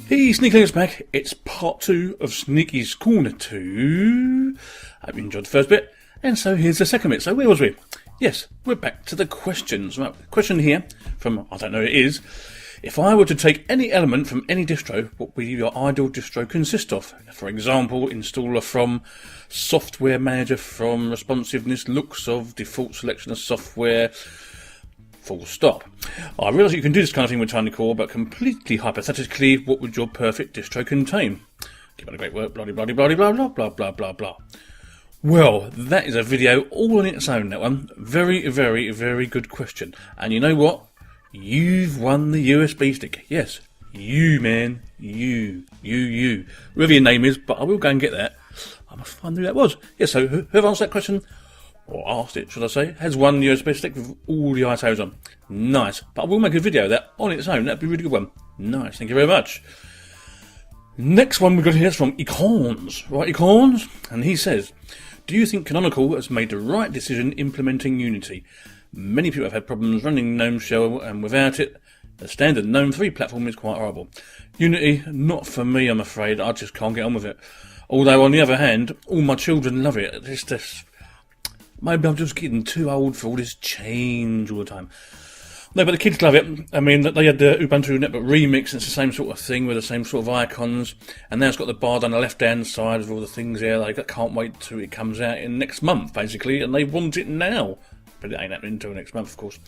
Hey, Sneekylinux back. It's part 2 of Sneaky's Corner 2. I hope you enjoyed the first bit. And so here's the second bit. So where was we? Yes, we're back to the questions. Right, question here from, I don't know who it is. If I were to take any element from any distro, what would your ideal distro consist of? For example, installer from, software manager from, responsiveness, looks of, default selection of software, full stop. I realise you can do this kind of thing with Tiny Core, but completely hypothetically, what would your perfect distro contain? Keep on the great work, blah blah blah blah blah blah blah blah blah. Well, that is a video all on its own, that one. Very, very, very good question. And you know what? You've won the USB stick. Yes, you, man. You. Whoever your name is, but I will go and get that. I must find who that was. Yes, so whoever answered that question, or asked it, should I say, has one USB stick with all the ISOs on. Nice. But I will make a video of that on its own. That'd be a really good one. Nice. Thank you very much. Next one we've got here is from Econs. Right, Econs? And he says, do you think Canonical has made the right decision implementing Unity? Many people have had problems running GNOME Shell, and without it, the standard GNOME 3 platform is quite horrible. Unity, not for me, I'm afraid. I just can't get on with it. Although, on the other hand, all my children love it. It's just... maybe I'm just getting too old for all this change all the time. No, but the kids love it. I mean, they had the Ubuntu Network Remix, and it's the same sort of thing with the same sort of icons. And now it's got the bar down the left-hand side with all the things there. They can't wait till it comes out in next month, basically, and they want it now. But it ain't happening until next month, of course.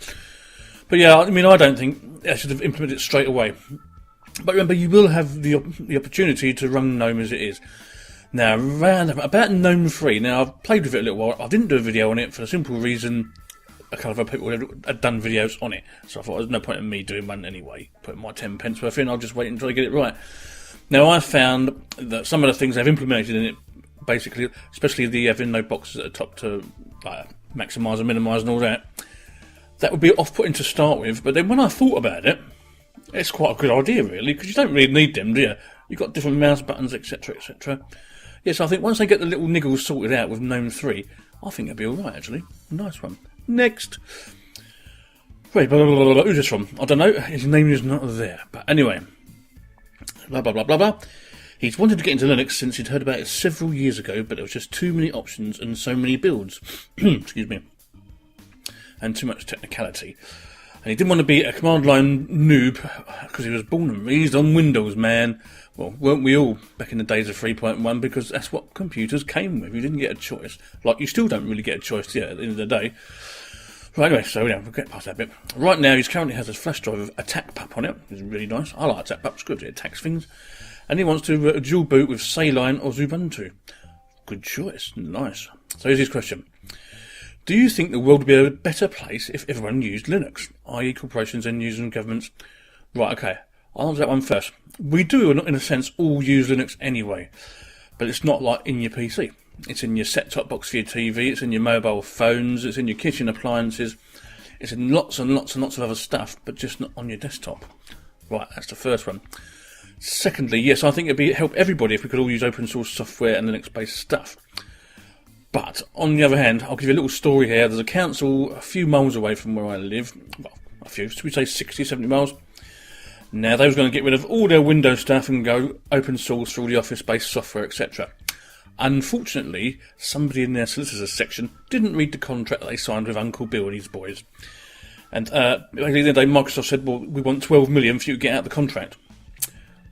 But yeah, I mean, I don't think I should have implemented it straight away. But remember, you will have the opportunity to run GNOME as it is. Now, about GNOME 3, now I've played with it a little while. I didn't do a video on it for the simple reason a couple of other people had done videos on it. So I thought there's no point in me doing one anyway. Putting my 10 pence worth in, I'll just wait until I get it right. Now, I found that some of the things they've implemented in it, basically, especially the having no boxes at the top to maximise and minimise and all that, that would be off-putting to start with. But then when I thought about it, it's quite a good idea, really, because you don't really need them, do you? You've got different mouse buttons, etc, etc. Yes, I think once they get the little niggles sorted out with GNOME 3, I think it'll be alright, actually. Nice one. Next. Wait, blah, blah, blah, blah. Who's this from? I don't know. His name is not there. But anyway. Blah, blah, blah, blah, blah. He's wanted to get into Linux since he'd heard about it several years ago, but there was just too many options and so many builds. Excuse me. And too much technicality. And he didn't want to be a command line noob, because he was born and raised on Windows, man. Well, weren't we all back in the days of 3.1, because that's what computers came with. You didn't get a choice. Like, you still don't really get a choice yet at the end of the day. Right, anyway, so yeah, we'll get past that bit. Right now, he currently has a flash drive with Attack Pup on it. It's really nice. I like Attack Pup, it's good, it attacks things. And he wants to dual boot with Saline or Ubuntu. Good choice, nice. So here's his question. Do you think the world would be a better place if everyone used Linux, i.e. corporations, end users and governments? Right, okay, I'll answer that one first. We do, in a sense, all use Linux anyway, but it's not like in your PC. It's in your set-top box for your TV, it's in your mobile phones, it's in your kitchen appliances, it's in lots and lots and lots of other stuff, but just not on your desktop. Right, that's the first one. Secondly, yes, I think it'd help everybody if we could all use open source software and Linux-based stuff. But, on the other hand, I'll give you a little story here. There's a council a few miles away from where I live. Well, a few, should we say 60, 70 miles? Now, they was going to get rid of all their Windows stuff and go open source for all the office-based software, etc. Unfortunately, somebody in their solicitors section didn't read the contract that they signed with Uncle Bill and his boys. And, at the end of the day, Microsoft said, well, we want 12 million for you to get out of the contract.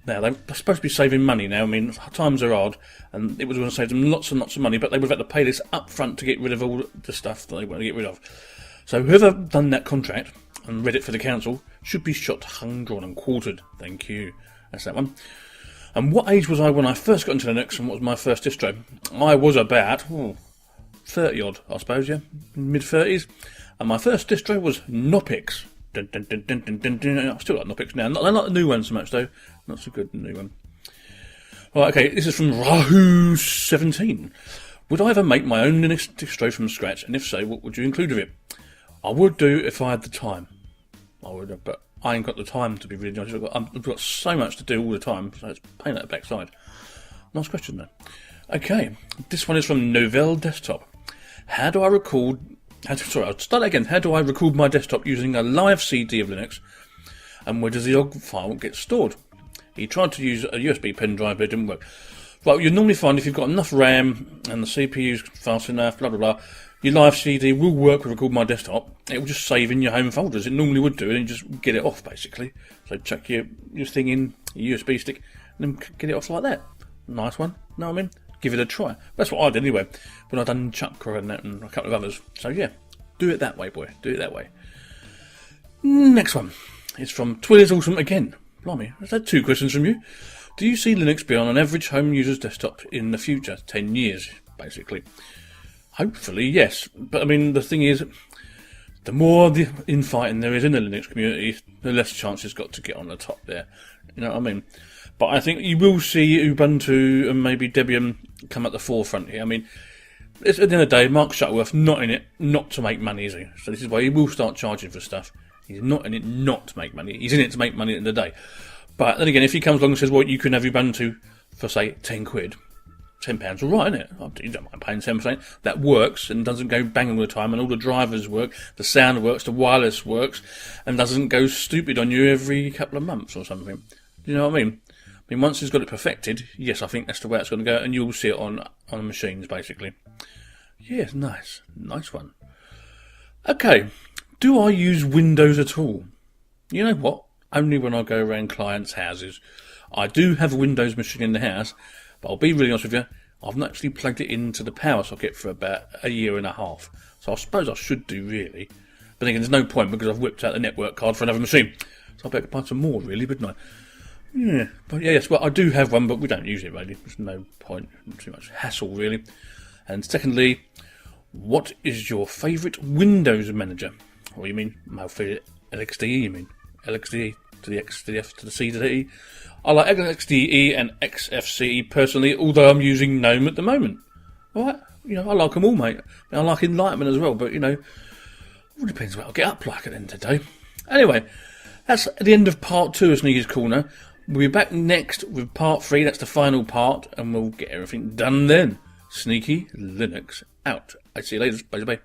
Now, they're supposed to be saving money now. I mean, times are hard, and it was going to save them lots and lots of money, but they would have had to pay this up front to get rid of all the stuff that they want to get rid of. So whoever done that contract and read it for the council should be shot, hung, drawn and quartered. Thank you. That's that one. And what age was I when I first got into Linux, and what was my first distro? I was about 30-odd, I suppose, yeah? Mid-30s. And my first distro was Knoppix. Dun, dun, dun, dun, dun, dun, dun. I still like Knoppix now. I like the new one so much, though. Not so good, the new one. Right, okay, this is from Rahu17. Would I ever make my own Linux distro from scratch? And if so, what would you include with it? I would do if I had the time. I would, but I ain't got the time, to be really honest. I've got so much to do all the time, so it's a pain at the backside. Nice question, though. Okay, this one is from Novell Desktop. How do I record... Sorry, I'll start again. How do I record my desktop using a live CD of Linux? And where does the log file get stored? He tried to use a USB pen drive, but it didn't work. Right, you'll normally find if you've got enough RAM and the CPU's fast enough, blah, blah, blah, your live CD will work with Record My Desktop. It will just save in your home folders. It normally would do, and you just get it off, basically. So chuck your thing in, your USB stick, and then get it off like that. Nice one, know what I mean? Give it a try. That's what I did anyway, when I done Chuck and that and a couple of others. So yeah, do it that way, boy. Do it that way. Next one is from Twiller's Awesome again. Blimey, I've had 2 questions from you. Do you see Linux be on an average home user's desktop in the future? 10 years, basically. Hopefully, yes. But I mean, the thing is, the more infighting there is in the Linux community, the less chance it's got to get on the top there. You know what I mean? But I think you will see Ubuntu and maybe Debian come at the forefront here. I mean, it's, at the end of the day, Mark Shuttleworth not in it not to make money, is he? So this is why he will start charging for stuff. He's not in it not to make money. He's in it to make money at the end of the day. But then again, if he comes along and says, well, you can have Ubuntu for, say, £10, £10 all right, isn't it? You don't mind paying 10%. That works and doesn't go bang all the time, and all the drivers work, the sound works, the wireless works, and doesn't go stupid on you every couple of months or something. Do you know what I mean? I mean, once he's got it perfected, yes, I think that's the way it's going to go, and you'll see it on machines, basically. Yes, nice. Nice one. Okay, do I use Windows at all? You know what? Only when I go around clients' houses. I do have a Windows machine in the house, but I'll be really honest with you, I've not actually plugged it into the power socket for about a year and a half. So I suppose I should do, really. But again, there's no point because I've whipped out the network card for another machine. So I better buy some more, really, wouldn't I? Yeah, but yes, well, I do have one, but we don't use it, really. There's no point, too much hassle, really. And secondly, what is your favourite Windows manager? What do you mean? My favourite LXDE, you mean? LXDE to the X to the F to the C to the E. I like LXDE and XFCE personally, although I'm using GNOME at the moment. Alright, you know, I like them all, mate. I like Enlightenment as well, but you know, it all depends what I'll get up like at the end of the day. Anyway, that's the end of part 2 of Sneaky's Corner. We'll be back next with part 3, that's the final part, and we'll get everything done then. Sneaky Linux out. I see you later. Bye bye.